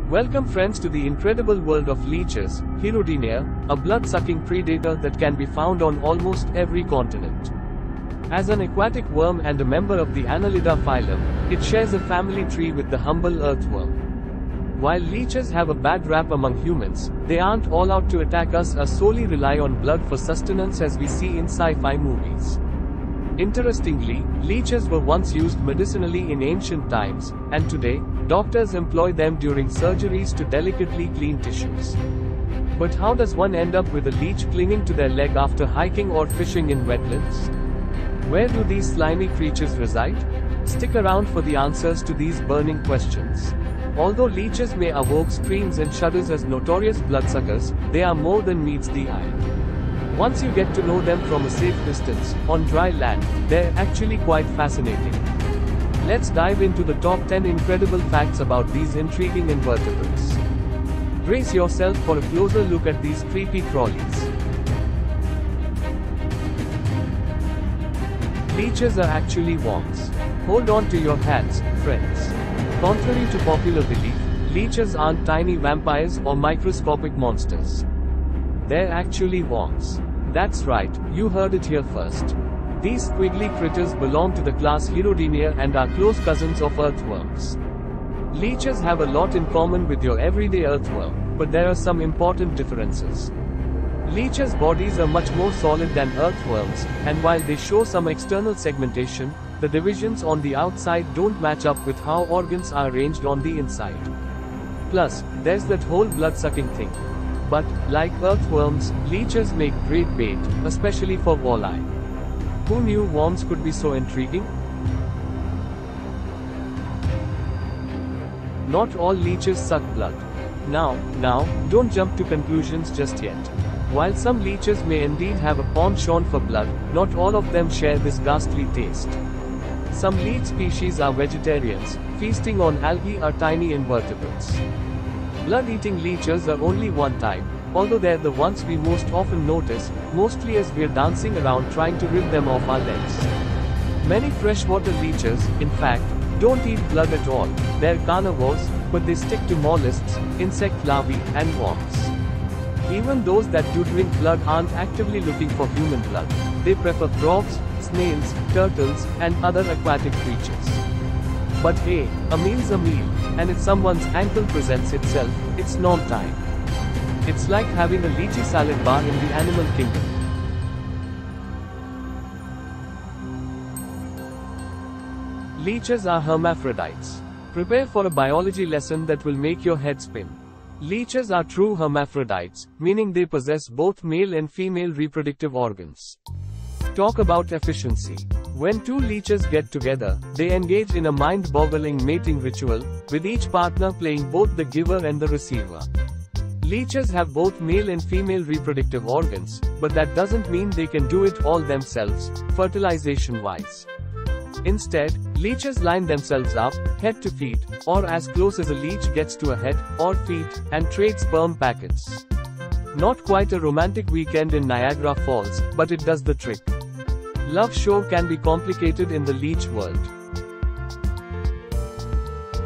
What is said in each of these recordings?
Welcome friends to the incredible world of leeches, Theyre, a blood-sucking predator that can be found on almost every continent. As an aquatic worm and a member of the Annelida phylum, it shares a family tree with the humble earthworm. While leeches have a bad rap among humans, they aren't all out to attack us or solely rely on blood for sustenance as we see in sci-fi movies. Interestingly, leeches were once used medicinally in ancient times, and today, doctors employ them during surgeries to delicately clean tissues. But how does one end up with a leech clinging to their leg after hiking or fishing in wetlands? Where do these slimy creatures reside? Stick around for the answers to these burning questions. Although leeches may evoke screams and shudders as notorious bloodsuckers, they are more than meets the eye. Once you get to know them from a safe distance, on dry land, they're actually quite fascinating. Let's dive into the top 10 incredible facts about these intriguing invertebrates. Brace yourself for a closer look at these creepy crawlies. Leeches are actually worms. Hold on to your hats, friends. Contrary to popular belief, leeches aren't tiny vampires or microscopic monsters. They're actually worms. That's right, you heard it here first. These squiggly critters belong to the class Theyre and are close cousins of earthworms. Leeches have a lot in common with your everyday earthworm, but there are some important differences. Leeches' bodies are much more solid than earthworms, and while they show some external segmentation, the divisions on the outside don't match up with how organs are arranged on the inside. Plus, there's that whole blood-sucking thing. But, like earthworms, leeches make great bait, especially for walleye. Who knew worms could be so intriguing? Not all leeches suck blood. Now, don't jump to conclusions just yet. While some leeches may indeed have a penchant for blood, not all of them share this ghastly taste. Some leech species are vegetarians, feasting on algae or tiny invertebrates. Blood-eating leeches are only one type, although they're the ones we most often notice, mostly as we're dancing around trying to rip them off our legs. Many freshwater leeches, in fact, don't eat blood at all. They're carnivores, but they stick to mollusks, insect larvae, and worms. Even those that do drink blood aren't actively looking for human blood. They prefer frogs, snails, turtles, and other aquatic creatures. But hey, a meal's a meal, and if someone's ankle presents itself, it's nom time. It's like having a lychee salad bar in the animal kingdom. Leeches are hermaphrodites. Prepare for a biology lesson that will make your head spin. Leeches are true hermaphrodites, meaning they possess both male and female reproductive organs. Talk about efficiency. When two leeches get together, they engage in a mind-boggling mating ritual, with each partner playing both the giver and the receiver. Leeches have both male and female reproductive organs, but that doesn't mean they can do it all themselves, fertilization-wise. Instead, leeches line themselves up, head to feet, or as close as a leech gets to a head, or feet, and trade sperm packets. Not quite a romantic weekend in Niagara Falls, but it does the trick. Love sure can be complicated in the leech world.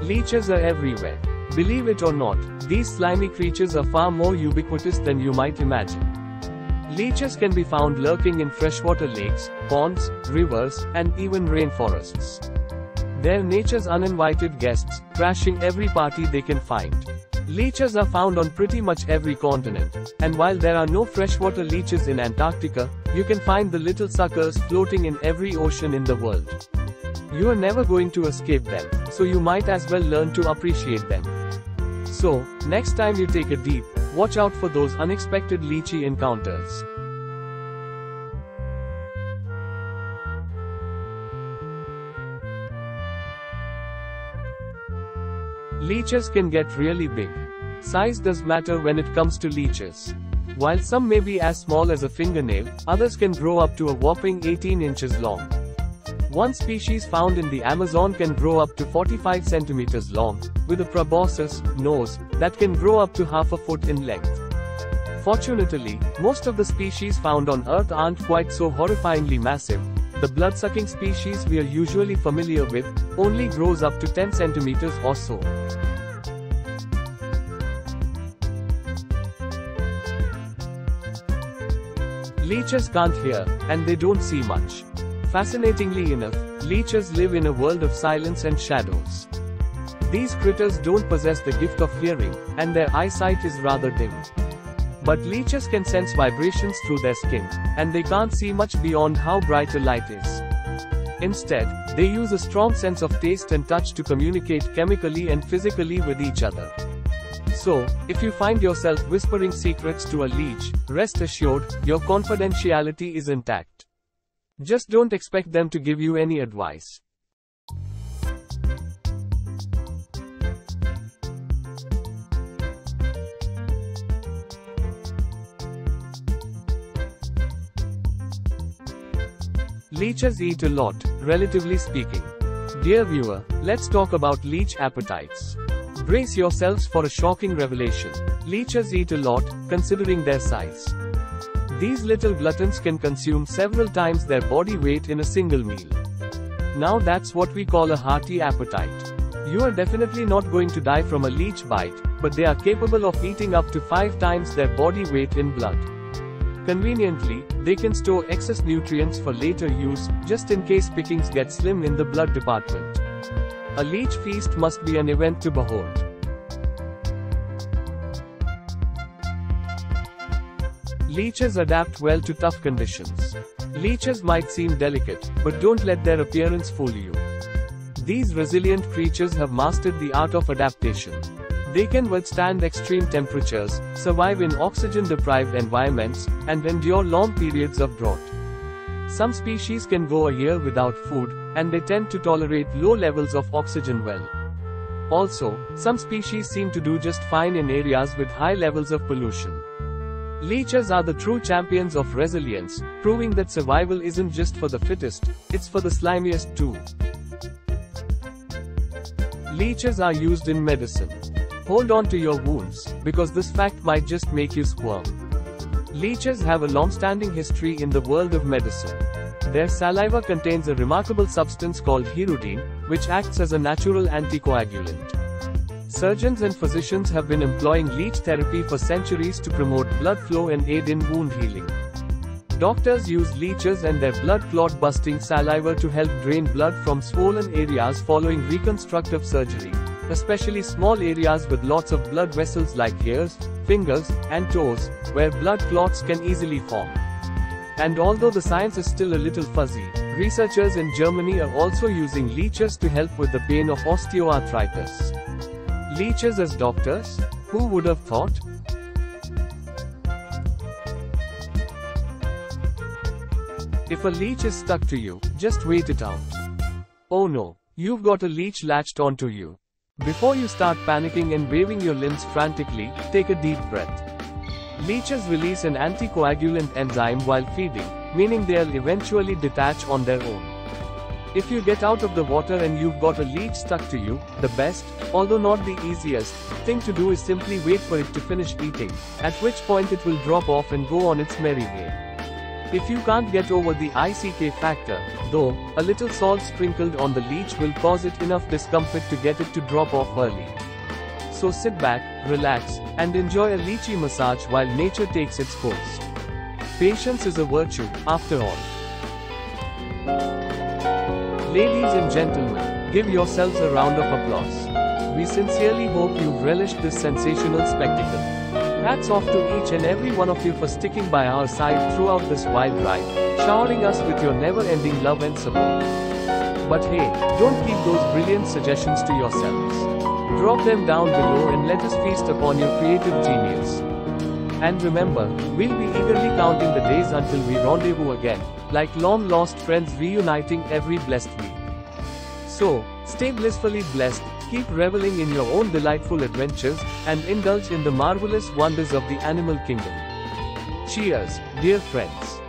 Leeches are everywhere. Believe it or not, these slimy creatures are far more ubiquitous than you might imagine. Leeches can be found lurking in freshwater lakes, ponds, rivers, and even rainforests. They're nature's uninvited guests, crashing every party they can find. Leeches are found on pretty much every continent, and while there are no freshwater leeches in Antarctica, you can find the little suckers floating in every ocean in the world. You are never going to escape them, so you might as well learn to appreciate them. So, next time you take a dip, watch out for those unexpected leechy encounters. Leeches can get really big. Size does matter when it comes to leeches. While some may be as small as a fingernail, others can grow up to a whopping 18 inches long. One species found in the Amazon can grow up to 45 centimeters long, with a proboscis, nose, that can grow up to half a foot in length. Fortunately, most of the species found on Earth aren't quite so horrifyingly massive. The blood-sucking species we are usually familiar with only grows up to 10 centimeters or so. Leeches can't hear, and they don't see much. Fascinatingly enough, leeches live in a world of silence and shadows. These critters don't possess the gift of hearing, and their eyesight is rather dim. But leeches can sense vibrations through their skin, and they can't see much beyond how bright a light is. Instead, they use a strong sense of taste and touch to communicate chemically and physically with each other. So, if you find yourself whispering secrets to a leech, rest assured, your confidentiality is intact. Just don't expect them to give you any advice. Leeches eat a lot, relatively speaking. Dear viewer, let's talk about leech appetites. Brace yourselves for a shocking revelation. Leeches eat a lot, considering their size. These little gluttons can consume several times their body weight in a single meal. Now that's what we call a hearty appetite. You are definitely not going to die from a leech bite, but they are capable of eating up to 5 times their body weight in blood. Conveniently, they can store excess nutrients for later use, just in case pickings get slim in the blood department. A leech feast must be an event to behold. Leeches adapt well to tough conditions. Leeches might seem delicate, but don't let their appearance fool you. These resilient creatures have mastered the art of adaptation. They can withstand extreme temperatures, survive in oxygen-deprived environments, and endure long periods of drought. Some species can go a year without food, and they tend to tolerate low levels of oxygen well. Also, some species seem to do just fine in areas with high levels of pollution. Leeches are the true champions of resilience, proving that survival isn't just for the fittest, it's for the slimiest too. Leeches are used in medicine. Hold on to your wounds, because this fact might just make you squirm. Leeches have a long-standing history in the world of medicine. Their saliva contains a remarkable substance called hirudine, which acts as a natural anticoagulant. Surgeons and physicians have been employing leech therapy for centuries to promote blood flow and aid in wound healing. Doctors use leeches and their blood clot-busting saliva to help drain blood from swollen areas following reconstructive surgery, especially small areas with lots of blood vessels like ears, fingers, and toes, where blood clots can easily form. And although the science is still a little fuzzy, researchers in Germany are also using leeches to help with the pain of osteoarthritis. Leeches as doctors? Who would have thought? If a leech is stuck to you, just wait it out. Oh no, you've got a leech latched onto you. Before you start panicking and waving your limbs frantically, take a deep breath. Leeches release an anticoagulant enzyme while feeding, meaning they'll eventually detach on their own. If you get out of the water and you've got a leech stuck to you, the best, although not the easiest, thing to do is simply wait for it to finish eating, at which point it will drop off and go on its merry way. If you can't get over the ICK factor, though, a little salt sprinkled on the leech will cause it enough discomfort to get it to drop off early. So sit back, relax, and enjoy a leechy massage while nature takes its course. Patience is a virtue, after all. Ladies and gentlemen, give yourselves a round of applause. We sincerely hope you've relished this sensational spectacle. Hats off to each and every one of you for sticking by our side throughout this wild ride, showering us with your never-ending love and support. But hey, don't keep those brilliant suggestions to yourselves. Drop them down below and let us feast upon your creative genius. And remember, we'll be eagerly counting the days until we rendezvous again, like long-lost friends reuniting every blessed week. So, stay blissfully blessed, keep reveling in your own delightful adventures, and indulge in the marvelous wonders of the animal kingdom. Cheers, dear friends.